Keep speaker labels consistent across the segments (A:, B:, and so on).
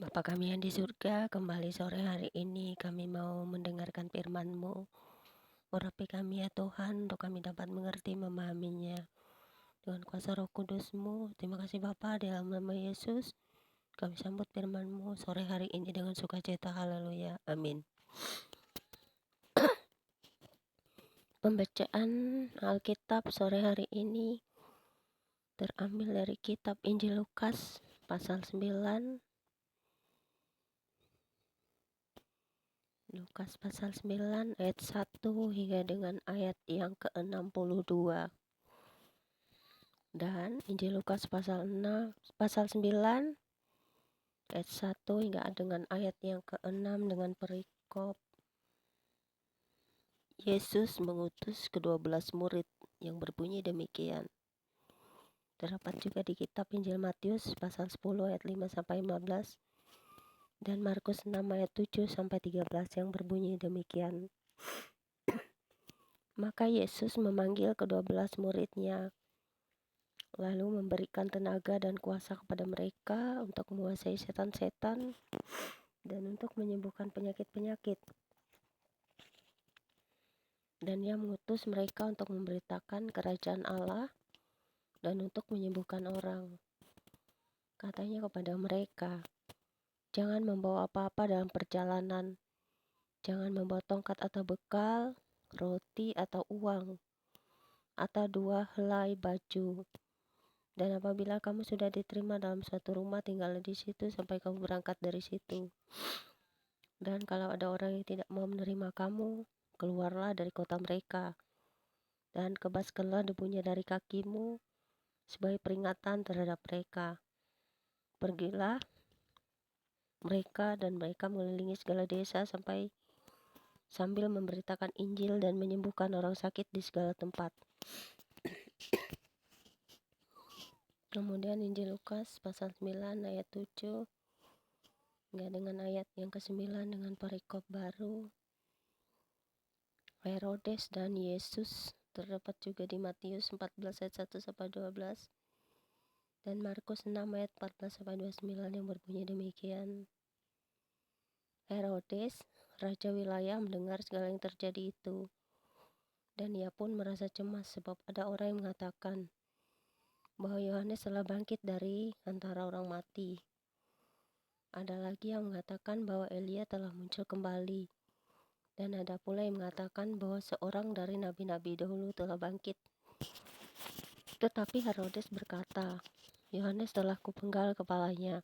A: Bapa kami yang di surga, kembali sore hari ini kami mau mendengarkan firman-Mu. Urapi kami ya Tuhan, untuk kami dapat mengerti memahaminya. Dengan kuasa Roh Kudus-Mu, terima kasih Bapa, dalam nama Yesus, kami sambut firman-Mu sore hari ini dengan sukacita. Haleluya. Amin. Pembacaan Alkitab sore hari ini terambil dari kitab Injil Lukas pasal 9. Lukas pasal 9 ayat 1 hingga dengan ayat yang ke-62. Dan Injil Lukas pasal 9 ayat 1 hingga dengan ayat yang ke-6 dengan perikop Yesus mengutus ke-12 murid yang berbunyi demikian. Terdapat juga di kitab Injil Matius pasal 10 ayat 5 sampai 15 dan Markus 6 ayat 7 sampai 13 yang berbunyi demikian. Maka Yesus memanggil ke-12 murid-Nya, lalu memberikan tenaga dan kuasa kepada mereka untuk menguasai setan-setan dan untuk menyembuhkan penyakit-penyakit. Dan Ia mengutus mereka untuk memberitakan kerajaan Allah dan untuk menyembuhkan orang. Katanya kepada mereka, jangan membawa apa-apa dalam perjalanan. Jangan membawa tongkat atau bekal, roti atau uang, atau 2 helai baju. Dan apabila kamu sudah diterima dalam suatu rumah, tinggallah di situ sampai kamu berangkat dari situ. Dan kalau ada orang yang tidak mau menerima kamu, keluarlah dari kota mereka, dan kebaskanlah debunya dari kakimu sebagai peringatan terhadap mereka. Pergilah mereka dan mereka mengelilingi segala desa sambil memberitakan Injil dan menyembuhkan orang sakit di segala tempat. Kemudian Injil Lukas pasal 9 ayat 7 hingga dengan ayat yang ke-9 dengan perikop baru Herodes dan Yesus. Terdapat juga di Matius 14 ayat 1 sampai 12 dan Markus 6 ayat 14 sampai 29 yang berbunyi demikian. Herodes, raja wilayah, mendengar segala yang terjadi itu, dan ia pun merasa cemas sebab ada orang yang mengatakan bahwa Yohanes telah bangkit dari antara orang mati. Ada lagi yang mengatakan bahwa Elia telah muncul kembali. Dan ada pula yang mengatakan bahwa seorang dari nabi-nabi dahulu telah bangkit. Tetapi Herodes berkata, Yohanes telah kupenggal kepalanya.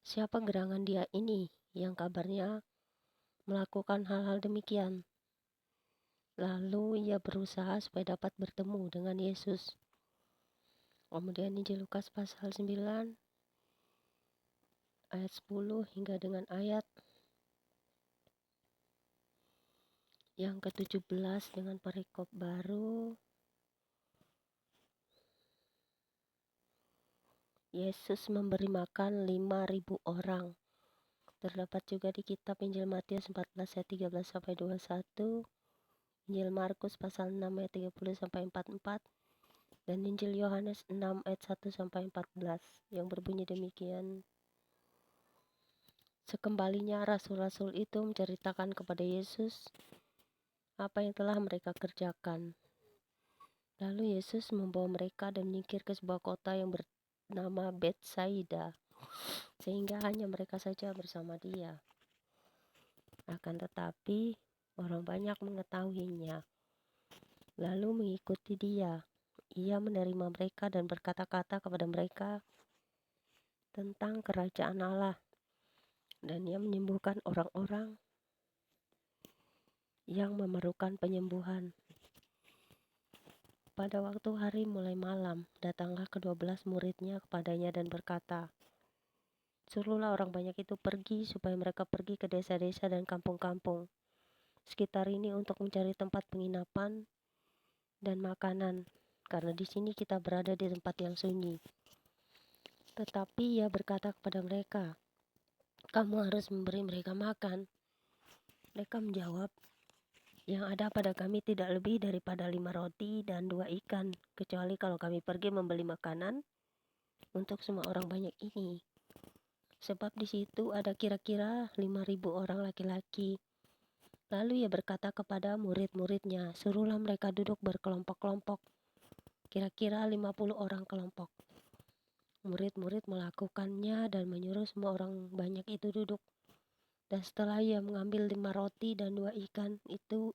A: Siapa gerangan dia ini yang kabarnya melakukan hal-hal demikian? Lalu ia berusaha supaya dapat bertemu dengan Yesus. Kemudian Injil Lukas pasal 9 ayat 10 hingga dengan ayat yang ke-17 dengan perikop baru. Yesus memberi makan 5.000 orang. Terdapat juga di kitab Injil Matius 14 ayat 13 sampai 21, Injil Markus pasal 6 ayat 30 sampai 44, dan Injil Yohanes 6 ayat 1 sampai 14 yang berbunyi demikian. Sekembalinya rasul-rasul itu menceritakan kepada Yesus apa yang telah mereka kerjakan. Lalu Yesus membawa mereka dan menyingkir ke sebuah kota yang bernama Betsaida, sehingga hanya mereka saja bersama Dia. Akan tetapi orang banyak mengetahuinya, lalu mengikuti Dia. Ia menerima mereka dan berkata-kata kepada mereka tentang kerajaan Allah, dan Ia menyembuhkan orang-orang yang memerlukan penyembuhan. Pada waktu hari mulai malam, datanglah ke-12 murid-Nya kepadanya dan berkata, suruhlah orang banyak itu pergi supaya mereka pergi ke desa-desa dan kampung-kampung sekitar ini untuk mencari tempat penginapan dan makanan, karena di sini kita berada di tempat yang sunyi. Tetapi Ia berkata kepada mereka, kamu harus memberi mereka makan. Mereka menjawab, yang ada pada kami tidak lebih daripada 5 roti dan 2 ikan, kecuali kalau kami pergi membeli makanan untuk semua orang banyak ini. sebab di situ ada kira-kira 5.000 orang laki-laki. Lalu ia berkata kepada murid-muridnya, suruhlah mereka duduk berkelompok-kelompok, kira-kira 50 orang kelompok. Murid-murid melakukannya dan menyuruh semua orang banyak itu duduk. Dan setelah ia mengambil 5 roti dan 2 ikan itu,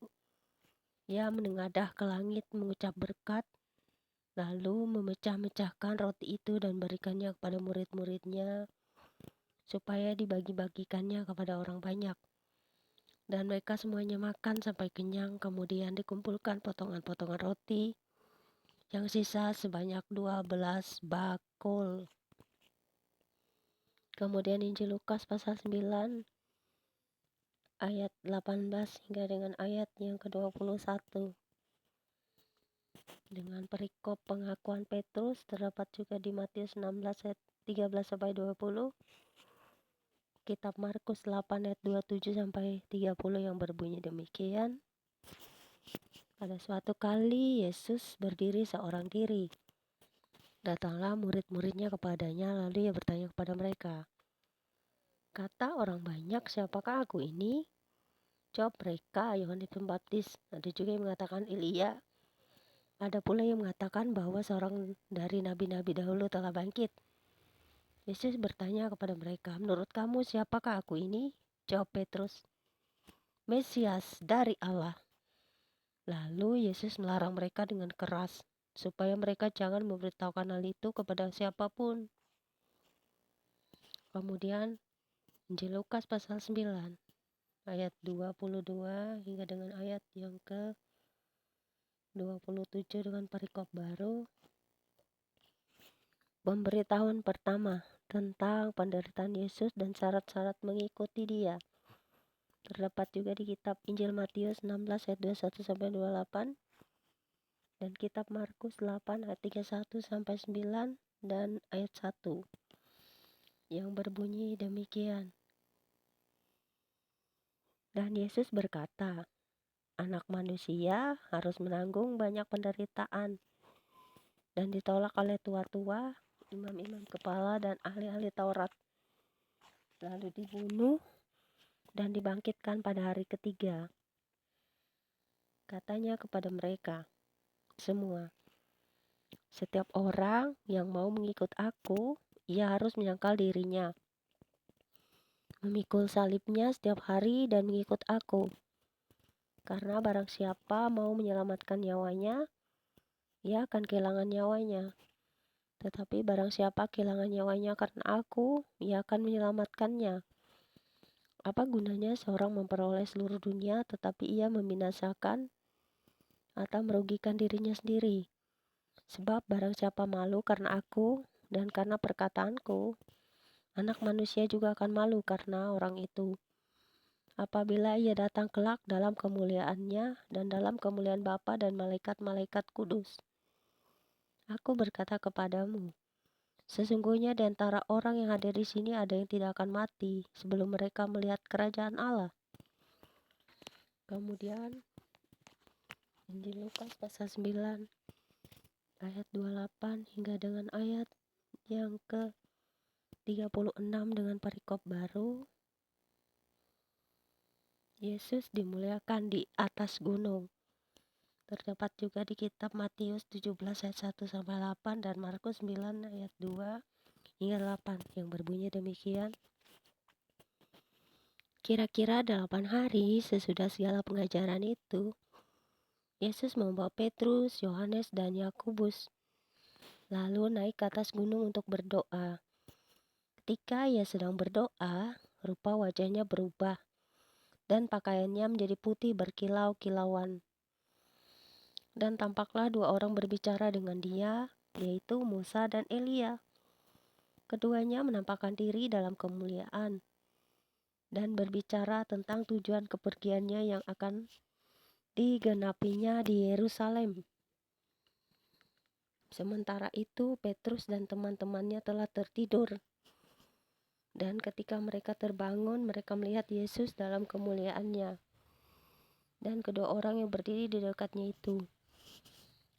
A: ia menengadah ke langit mengucap berkat, lalu memecah-mecahkan roti itu dan berikannya kepada murid-muridnya, supaya dibagi-bagikannya kepada orang banyak. Dan mereka semuanya makan sampai kenyang, kemudian dikumpulkan potongan-potongan roti yang sisa sebanyak 12 bakul. Kemudian Injil Lukas pasal 9 ayat 18 hingga dengan ayat yang ke-21. Dengan perikop pengakuan Petrus terdapat juga di Matius 16 ayat 13 sampai 20. Kitab Markus 8 ayat 27 sampai 30 yang berbunyi demikian. Pada suatu kali Yesus berdiri seorang diri. Datanglah murid-muridnya kepadanya, lalu ia bertanya kepada mereka, kata orang banyak, siapakah aku ini? Jawab mereka, Yohanes Pembaptis. Ada juga yang mengatakan Elia. Ada pula yang mengatakan bahwa seorang dari nabi-nabi dahulu telah bangkit. Yesus bertanya kepada mereka, menurut kamu siapakah aku ini? Jawab Petrus, Mesias dari Allah. Lalu Yesus melarang mereka dengan keras, supaya mereka jangan memberitahukan hal itu kepada siapapun. Kemudian Injil Lukas pasal 9 ayat 22 hingga dengan ayat yang ke 27 dengan perikop baru. Pemberitahuan pertama tentang penderitaan Yesus dan syarat-syarat mengikuti Dia. Terdapat juga di kitab Injil Matius 16 ayat 21 sampai 28 dan kitab Markus 8 ayat 31 sampai 9 dan ayat 1 yang berbunyi demikian. Dan Yesus berkata, Anak manusia harus menanggung banyak penderitaan dan ditolak oleh tua-tua, imam-imam kepala dan ahli-ahli Taurat, lalu dibunuh dan dibangkitkan pada hari ketiga. Katanya kepada mereka semua, setiap orang yang mau mengikut aku, ia harus menyangkal dirinya, memikul salibnya setiap hari dan mengikut aku. Karena barang siapa mau menyelamatkan nyawanya, ia akan kehilangan nyawanya. Tetapi barang siapa kehilangan nyawanya karena aku, ia akan menyelamatkannya. Apa gunanya seorang memperoleh seluruh dunia tetapi ia membinasakan atau merugikan dirinya sendiri? Sebab barang siapa malu karena aku dan karena perkataanku, Anak manusia juga akan malu karena orang itu. Apabila ia datang kelak dalam kemuliaannya dan dalam kemuliaan Bapa dan malaikat-malaikat kudus. Aku berkata kepadamu, sesungguhnya di antara orang yang hadir di sini ada yang tidak akan mati sebelum mereka melihat kerajaan Allah. Kemudian Injil Lukas pasal 9 ayat 28 hingga dengan ayat yang ke 36 dengan perikop baru. Yesus dimuliakan di atas gunung. Terdapat juga di kitab Matius 17 ayat 1 sampai 8 dan Markus 9 ayat 2 hingga 8 yang berbunyi demikian. Kira-kira 8 hari sesudah segala pengajaran itu, Yesus membawa Petrus, Yohanes, dan Yakobus lalu naik ke atas gunung untuk berdoa. Ketika ia sedang berdoa, rupa wajahnya berubah dan pakaiannya menjadi putih berkilau-kilauan. Dan tampaklah 2 orang berbicara dengan dia, yaitu Musa dan Elia. Keduanya menampakkan diri dalam kemuliaan dan berbicara tentang tujuan kepergiannya yang akan digenapinya di Yerusalem. Sementara itu Petrus dan teman-temannya telah tertidur. Dan ketika mereka terbangun, mereka melihat Yesus dalam kemuliaannya dan kedua orang yang berdiri di dekatnya itu.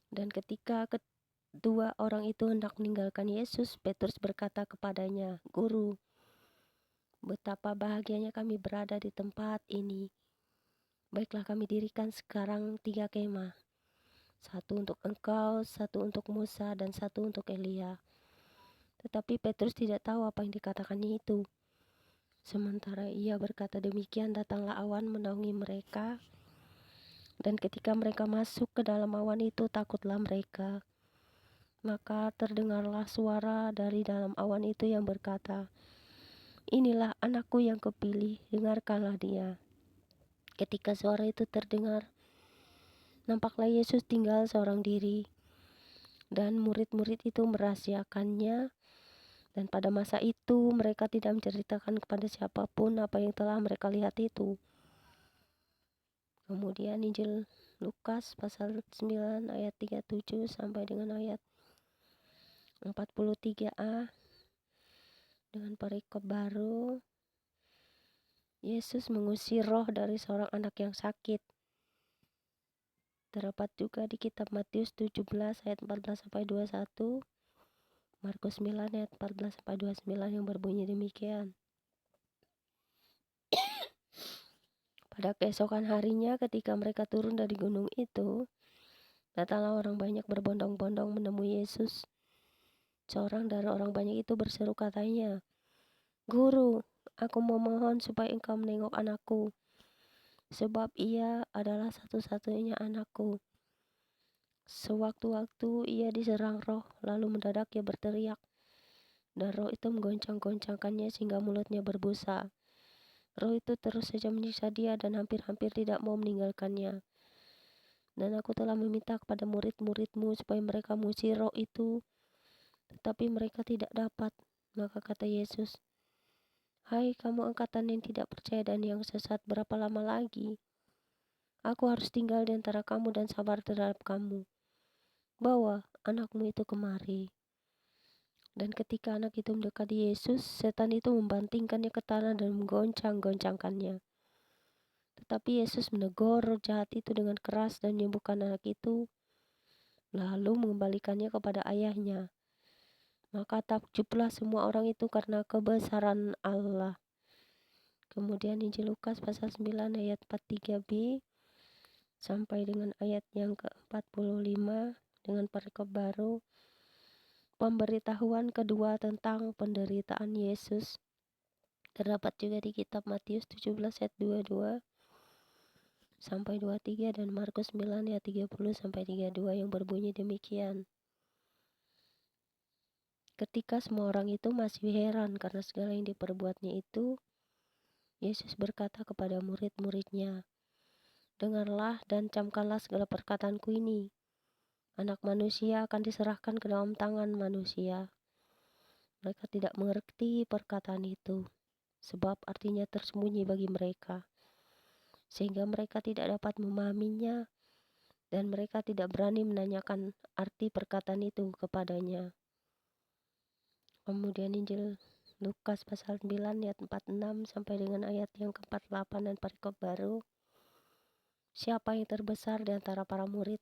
A: Dan ketika kedua orang itu hendak meninggalkan Yesus, Petrus berkata kepadanya, Guru, betapa bahagianya kami berada di tempat ini. Baiklah, kami dirikan sekarang 3 kemah. 1 untuk engkau, 1 untuk Musa, dan 1 untuk Elia. Tetapi Petrus tidak tahu apa yang dikatakannya itu. Sementara ia berkata demikian, datanglah awan menaungi mereka. Dan ketika mereka masuk ke dalam awan itu, takutlah mereka. Maka terdengarlah suara dari dalam awan itu yang berkata, "Inilah anakku yang kupilih, dengarkanlah dia." Ketika suara itu terdengar, nampaklah Yesus tinggal seorang diri, dan murid-murid itu merahasiakannya. Dan pada masa itu mereka tidak menceritakan kepada siapapun apa yang telah mereka lihat itu. Kemudian Injil Lukas pasal 9 ayat 37 sampai dengan ayat 43a dengan perikop baru. Yesus mengusir roh dari seorang anak yang sakit. Terdapat juga di kitab Matius 17 ayat 14 sampai 21, Markus 9 ayat 14 sampai 29 yang berbunyi demikian. Pada keesokan harinya ketika mereka turun dari gunung itu, datanglah orang banyak berbondong-bondong menemui Yesus. Seorang dari orang banyak itu berseru katanya, "Guru, aku memohon supaya engkau menengok anakku, sebab ia adalah satu-satunya anakku. Sewaktu-waktu ia diserang roh, lalu mendadak ia berteriak, dan roh itu menggoncang-goncangkannya sehingga mulutnya berbusa. Roh itu terus saja menyiksa dia dan hampir-hampir tidak mau meninggalkannya. Dan aku telah meminta kepada murid-muridmu supaya mereka mengusir roh itu, tetapi mereka tidak dapat." Maka kata Yesus, "Hai kamu angkatan yang tidak percaya dan yang sesat, berapa lama lagi aku harus tinggal di antara kamu dan sabar terhadap kamu? Bawa anakmu itu kemari." Dan ketika anak itu mendekati Yesus, setan itu membantingkannya ke tanah dan menggoncang-goncangkannya. Tetapi Yesus menegur roh jahat itu dengan keras dan menyembuhkan anak itu, lalu mengembalikannya kepada ayahnya. Maka takjublah semua orang itu karena kebesaran Allah. Kemudian Injil Lukas pasal 9 ayat 43b sampai dengan ayat yang ke-45 dengan perikop baru. Pemberitahuan kedua tentang penderitaan Yesus terdapat juga di kitab Matius 17 ayat 22 sampai 23 dan Markus 9 ayat 30 sampai 32 yang berbunyi demikian. Ketika semua orang itu masih heran karena segala yang diperbuatnya itu, Yesus berkata kepada murid-muridnya, "Dengarlah dan camkanlah segala perkataanku ini. Anak manusia akan diserahkan ke dalam tangan manusia." Mereka tidak mengerti perkataan itu, sebab artinya tersembunyi bagi mereka, sehingga mereka tidak dapat memahaminya, dan mereka tidak berani menanyakan arti perkataan itu kepadanya. Kemudian Injil Lukas pasal 9 ayat 46 sampai dengan ayat yang ke-48 dan perikop baru. Siapa yang terbesar di antara para murid?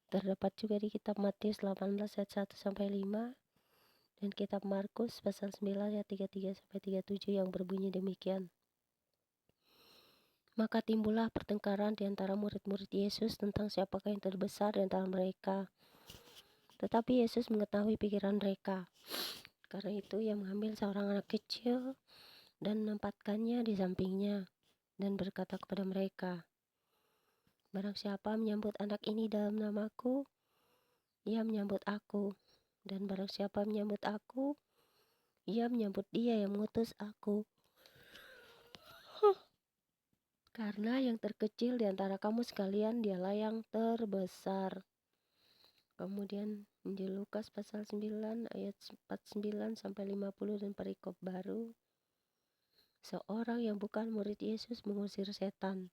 A: Terdapat juga di kitab Matius 18 ayat 1 sampai 5 dan kitab Markus pasal 9 ayat 33 sampai 37 yang berbunyi demikian. Maka timbullah pertengkaran di antara murid-murid Yesus tentang siapakah yang terbesar di antara mereka. Tetapi Yesus mengetahui pikiran mereka. Karena itu ia mengambil seorang anak kecil dan menempatkannya di sampingnya dan berkata kepada mereka, "Barang siapa menyambut anak ini dalam namaku, ia menyambut aku. Dan barang siapa menyambut aku, ia menyambut dia yang mengutus aku. Karena yang terkecil di antara kamu sekalian, dialah yang terbesar." Kemudian Injil Lukas pasal 9 ayat 49 sampai 50 dan perikop baru. Seorang yang bukan murid Yesus mengusir setan.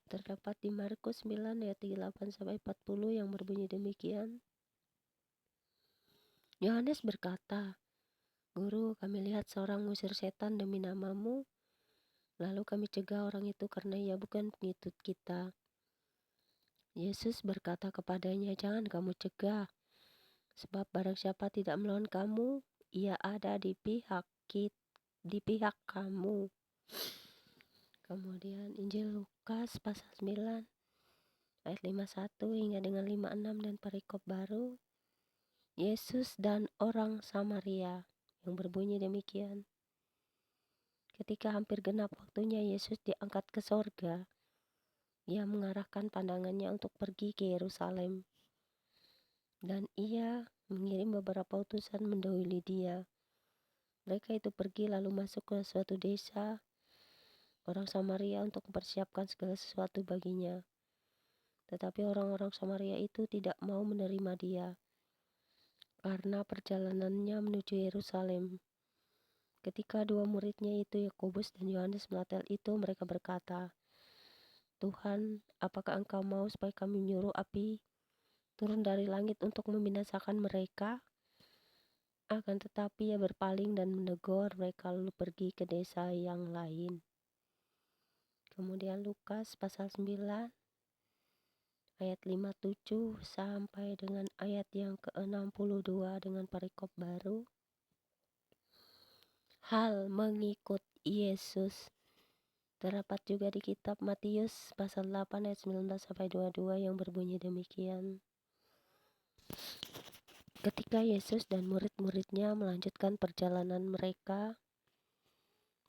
A: Terdapat di Markus 9 ayat 38 sampai 40 yang berbunyi demikian. Yohanes berkata, "Guru, kami lihat seorang mengusir setan demi namamu, lalu kami cegah orang itu karena ia bukan pengikut kita." Yesus berkata kepadanya, "Jangan kamu cegah, sebab barang siapa tidak melawan kamu, ia ada di pihak kita." di pihak kamu. Kemudian Injil Lukas pasal 9 ayat 51 hingga dengan 56 dan perikop baru Yesus dan orang Samaria yang berbunyi demikian. Ketika hampir genap waktunya Yesus diangkat ke sorga, ia mengarahkan pandangannya untuk pergi ke Yerusalem. Dan ia mengirim beberapa utusan mendahului dia. Mereka itu pergi lalu masuk ke suatu desa orang Samaria untuk mempersiapkan segala sesuatu baginya. Tetapi orang-orang Samaria itu tidak mau menerima dia karena perjalanannya menuju Yerusalem. Ketika dua muridnya itu Yakobus dan Yohanes melihat itu, mereka berkata, "Tuhan, apakah Engkau mau supaya kami menyuruh api turun dari langit untuk membinasakan mereka?" Akan tetapi ia berpaling dan menegur mereka lalu pergi ke desa yang lain. Kemudian Lukas pasal 9 ayat 57 sampai dengan ayat yang ke-62 dengan perikop baru. Hal mengikut Yesus terdapat juga di kitab Matius pasal 8 ayat 19 sampai 22 yang berbunyi demikian. Ketika Yesus dan murid-muridnya melanjutkan perjalanan mereka,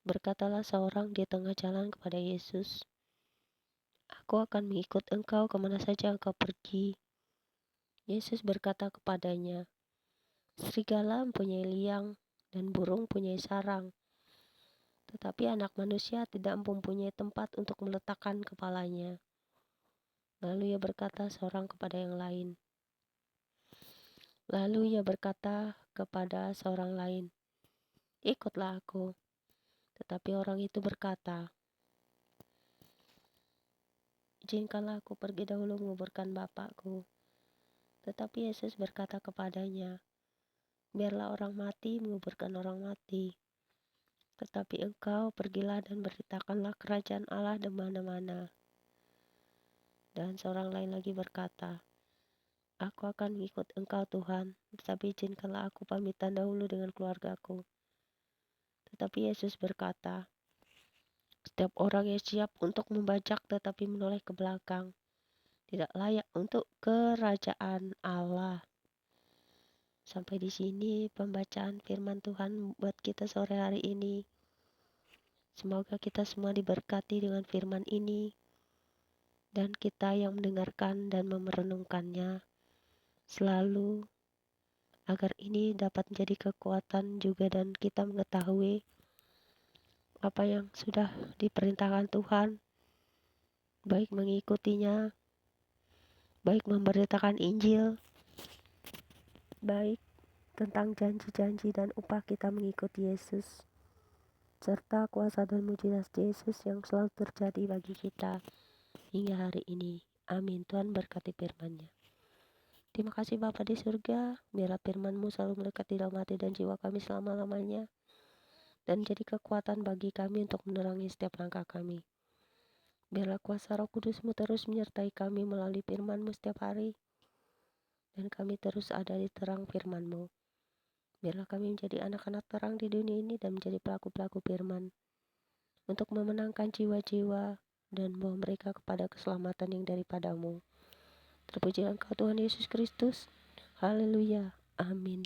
A: berkatalah seorang di tengah jalan kepada Yesus, "Aku akan mengikut Engkau kemana saja Engkau pergi." Yesus berkata kepadanya, "Serigala mempunyai liang dan burung mempunyai sarang, tetapi Anak Manusia tidak mempunyai tempat untuk meletakkan kepalanya." Lalu ia berkata seorang kepada yang lain. "Ikutlah aku." Tetapi orang itu berkata, "Izinkanlah aku pergi dahulu menguburkan Bapakku." Tetapi Yesus berkata kepadanya, "Biarlah orang mati menguburkan orang mati. Tetapi engkau pergilah dan beritakanlah kerajaan Allah di mana-mana." Dan seorang lain lagi berkata, "Aku akan mengikut Engkau Tuhan, tetapi izinkanlah aku pamitan dahulu dengan keluargaku." Tetapi Yesus berkata, "Setiap orang yang siap untuk membajak tetapi menoleh ke belakang, tidak layak untuk kerajaan Allah." Sampai di sini pembacaan firman Tuhan buat kita sore hari ini. Semoga kita semua diberkati dengan firman ini, dan kita yang mendengarkan dan merenungkannya selalu, agar ini dapat menjadi kekuatan juga dan kita mengetahui apa yang sudah diperintahkan Tuhan, baik mengikutinya, baik memberitakan Injil, baik tentang janji-janji dan upah kita mengikuti Yesus, serta kuasa dan mujizat Yesus yang selalu terjadi bagi kita hingga hari ini. Amin. Tuhan berkati firman-Nya. Terima kasih Bapa di surga, biarlah firman-Mu selalu melekat di dalam hati dan jiwa kami selama-lamanya, dan jadi kekuatan bagi kami untuk menerangi setiap langkah kami. Biarlah kuasa Roh Kudus-Mu terus menyertai kami melalui firman-Mu setiap hari, dan kami terus ada di terang firman-Mu. Biarlah kami menjadi anak-anak terang di dunia ini dan menjadi pelaku-pelaku firman, untuk memenangkan jiwa-jiwa dan membawa mereka kepada keselamatan yang daripada-Mu. Terpujilah Engkau Tuhan Yesus Kristus. Haleluya. Amin.